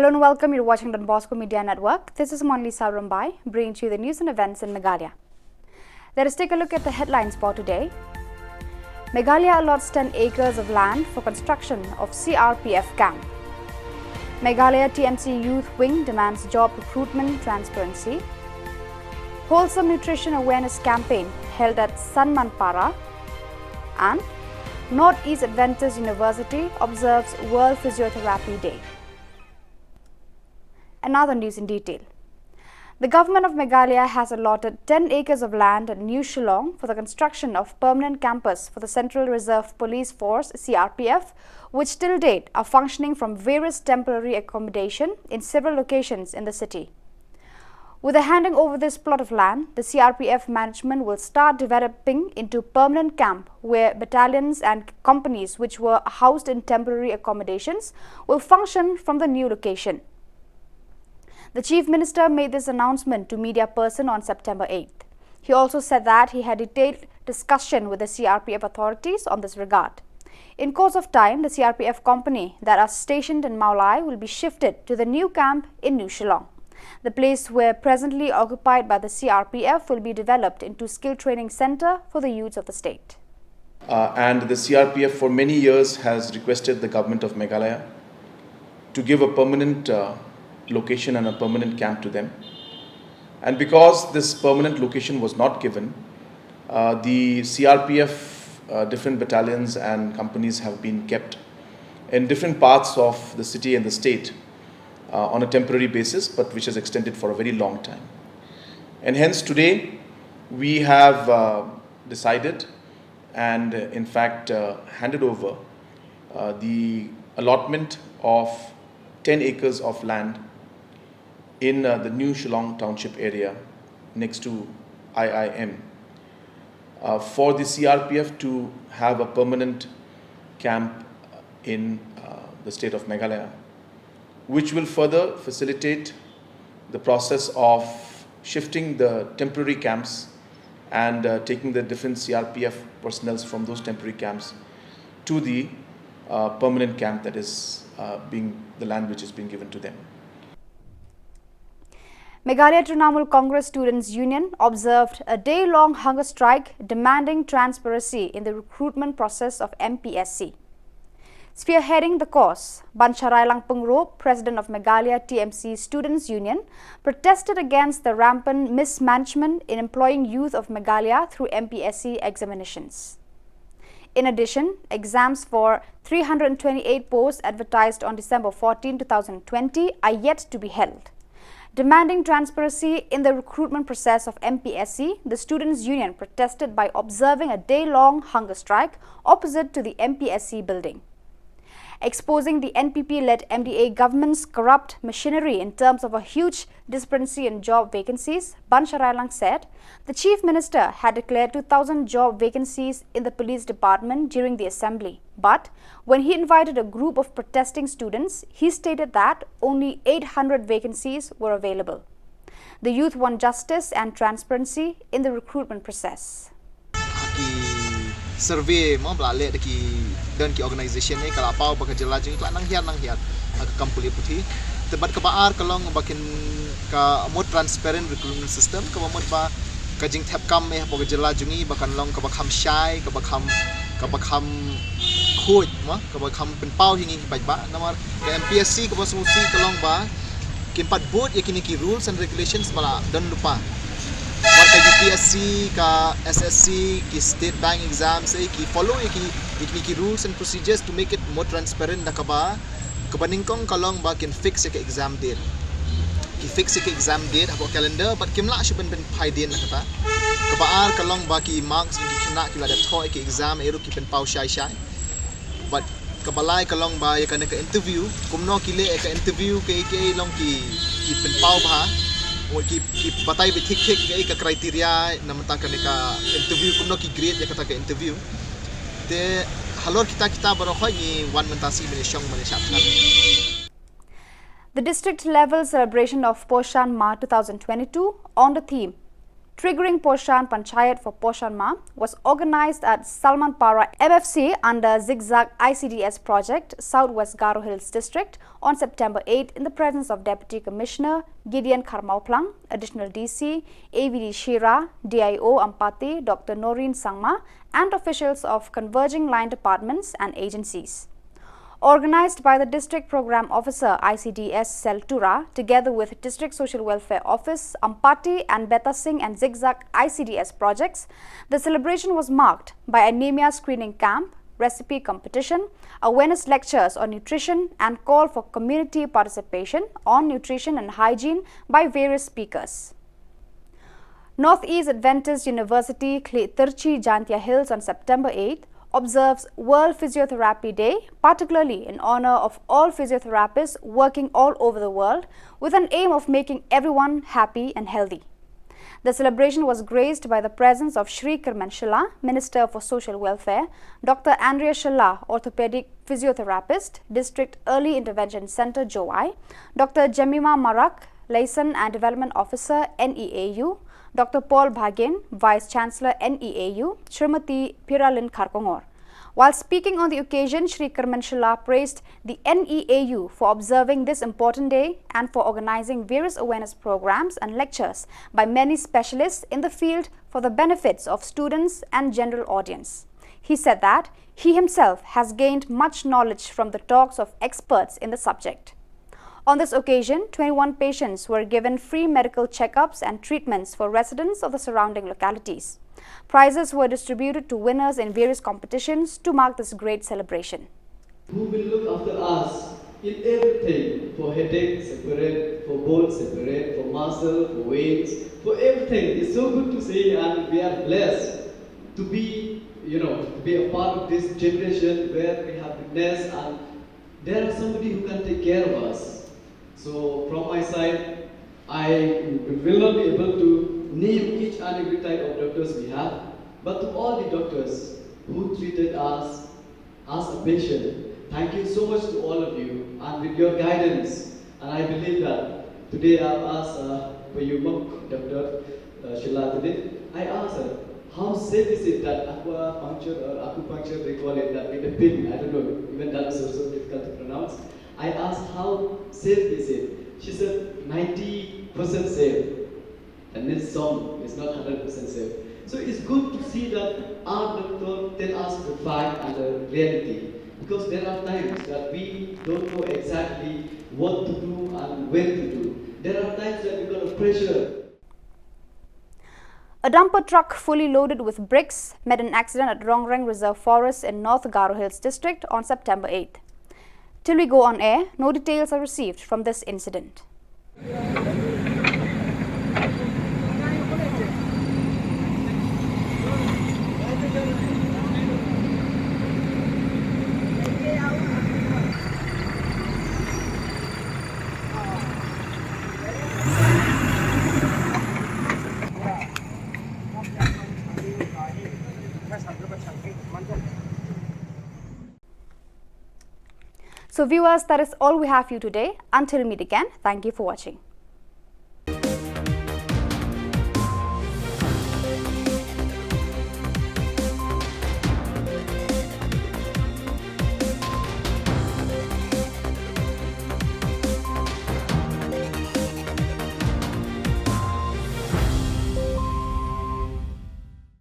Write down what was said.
Hello and welcome. You're watching Don Bosco Media Network. This is Monlisa Rumbai, bringing to you the news and events in Meghalaya. Let us take a look at the headlines for today. Meghalaya allots 10 acres of land for construction of CRPF camp. Meghalaya TMC Youth Wing demands job recruitment transparency. Wholesome nutrition awareness campaign held at Sanmanpara. And Northeast Adventist University observes World Physiotherapy Day. Another news in detail. The government of Meghalaya has allotted 10 acres of land at New Shillong for the construction of permanent campus for the Central Reserve Police Force CRPF, which till date are functioning from various temporary accommodation in several locations in the city. With the handing over this plot of land, the CRPF management will start developing into permanent camp where battalions and companies which were housed in temporary accommodations will function from the new location. The Chief Minister made this announcement to media person on September 8th. He also said that he had detailed discussion with the CRPF authorities on this regard. In course of time, the CRPF company that are stationed in Meghalaya will be shifted to the new camp in New Shillong. The place where presently occupied by the CRPF will be developed into skill training center for the youths of the state. And the CRPF for many years has requested the government of Meghalaya to give a permanent location and a permanent camp to them. And because this permanent location was not given, the CRPF different battalions and companies have been kept in different parts of the city and the state on a temporary basis, but which has extended for a very long time. And hence today we have decided and in fact handed over the allotment of 10 acres of land in the new Shillong township area next to IIM for the CRPF to have a permanent camp in the state of Meghalaya, which will further facilitate the process of shifting the temporary camps and taking the different CRPF personnel from those temporary camps to the permanent camp that is the land which is being given to them. Meghalaya Trinamool Congress Students Union observed a day-long hunger strike demanding transparency in the recruitment process of MPSC. Spearheading the cause, Bancharai Langpungro, president of Meghalaya TMC Students Union, protested against the rampant mismanagement in employing youth of Meghalaya through MPSC examinations. In addition, exams for 328 posts advertised on December 14, 2020 are yet to be held. Demanding transparency in the recruitment process of MPSC, the Students' Union protested by observing a day-long hunger strike opposite to the MPSC building. Exposing the NPP-led MDA government's corrupt machinery in terms of a huge disparity in job vacancies, Ban Sharailang said the Chief Minister had declared 2,000 job vacancies in the police department during the assembly. But when he invited a group of protesting students, he stated that only 800 vacancies were available. The youth want justice and transparency in the recruitment process. Survey mo blale deki dan ki organisation ni kala pau baka jelajing kala nang hian ka kampuli puthi tebat ka baar kalong bakin ka more transparent recruitment system ka mod ba ka jing thap kam me baka jelajungi bakan long ka bakham shai ka bakham khoj mo ka bakham pen pau hingi ki ba namar ka MPSC ka basusi kalong ba kimpat board yakini ki rules and regulations mala dan lupa warta UPSC ka SSC ki state bank exams ki follow ki rules and procedures to make it more transparent nakaba kabaningkong kalong ba kin fix ka exam date ki fix ka exam date habo calendar but kimla shuban ben phai din nakata kabaar kalong ba ki marks ki khna ki lada thoi ki exam ero ki pen pau shai but kabalai kalong ba ya kana ka interview kumno ki le ka interview ke long ki pen pau ba ki batai be thik ka criteria namata ka interview kumno ki grade ya kata ka interview te halor kita baro khoi ni wan mantasi mene shong mane shapna. The district level celebration of PORSHAMA 2022 on the theme triggering Poshan Panchayat for PORSHAMA was organized at Salmanpara MFC under Zigzag ICDS project, Southwest Garo Hills District on September 8 in the presence of Deputy Commissioner Gideon Karmauplang, Additional DC, AVD Shira, DIO Ampati, Dr. Noreen Sangma and officials of converging line departments and agencies. Organized by the District Program Officer ICDS Cell Tura together with District Social Welfare Office, Ampati and Beta Singh and Zigzag ICDS projects, the celebration was marked by anemia screening camp, recipe competition, awareness lectures on nutrition and call for community participation on nutrition and hygiene by various speakers. Northeast Adventist University, Tirchi Jantia Hills on September 8 observes World Physiotherapy Day, particularly in honor of all physiotherapists working all over the world with an aim of making everyone happy and healthy. The celebration was graced by the presence of Shri Kirman Shilla, Minister for Social Welfare, Dr. Andrea Shilla, Orthopedic Physiotherapist, District Early Intervention Center, Jowai, Dr. Jemima Marak, Liaison and Development Officer, NEAU, Dr. Paul Bhagen, Vice Chancellor, NEAU, Srimati Piralin Kharkongor. While speaking on the occasion, Shri Kirman Shilla praised the NEAU for observing this important day and for organizing various awareness programs and lectures by many specialists in the field for the benefits of students and general audience. He said that he himself has gained much knowledge from the talks of experts in the subject. On this occasion, 21 patients were given free medical checkups and treatments for residents of the surrounding localities. Prizes were distributed to winners in various competitions to mark this great celebration. Who will look after us in everything, for headache separate, for bones separate, for muscle, for veins, for everything. It's so good to see, and we are blessed to be, to be a part of this generation where we have witnessed and there is somebody who can take care of us. So from my side, I will not be able to name each and every type of doctors we have, but to all the doctors who treated us as a patient, thank you so much to all of you, and with your guidance, and I believe that today I asked for you, Dr. Shilla today, I asked her, how safe is it that acupuncture they call it, that with the pin, I don't know, even that is also difficult to pronounce. I asked how safe is it? She said 90% safe. And this song is not 100% safe. So it's good to see that our doctor tell us the fact and the reality. Because there are times that we don't know exactly what to do and when to do. There are times that we got a pressure. A dumper truck fully loaded with bricks met an accident at Rongreng Reserve Forest in North Garo Hills District on September 8th. Till we go on air, no details are received from this incident. So viewers, that is all we have for you today. Until we meet again, thank you for watching.